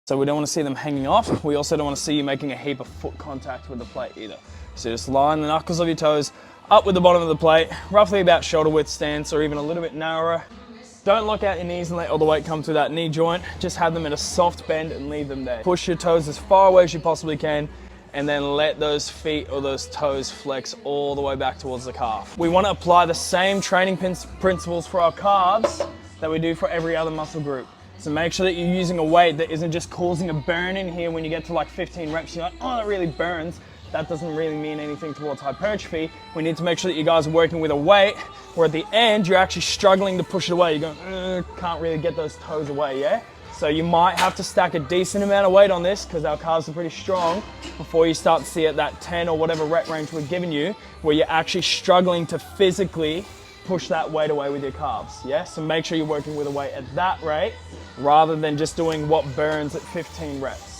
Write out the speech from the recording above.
So we don't want to see them hanging off. We also don't want to see you making a heap of foot contact with the plate either. So just line the knuckles of your toes up with the bottom of the plate, roughly about shoulder width stance or even a little bit narrower. Don't lock out your knees and let all the weight come through that knee joint. Just have them in a soft bend and leave them there. Push your toes as far away as you possibly can, and then let those feet or those toes flex all the way back towards the calf. We want to apply the same training principles for our calves that we do for every other muscle group. So make sure that you're using a weight that isn't just causing a burn in here when you get to like 15 reps. You're like, oh, that really burns. That doesn't really mean anything towards hypertrophy. We need to make sure that you guys are working with a weight where at the end, you're actually struggling to push it away. You're going, can't really get those toes away, yeah? So you might have to stack a decent amount of weight on this because our calves are pretty strong before you start to see at that 10 or whatever rep range we're giving you, where you're actually struggling to physically push that weight away with your calves, yeah? So make sure you're working with a weight at that rate rather than just doing what burns at 15 reps.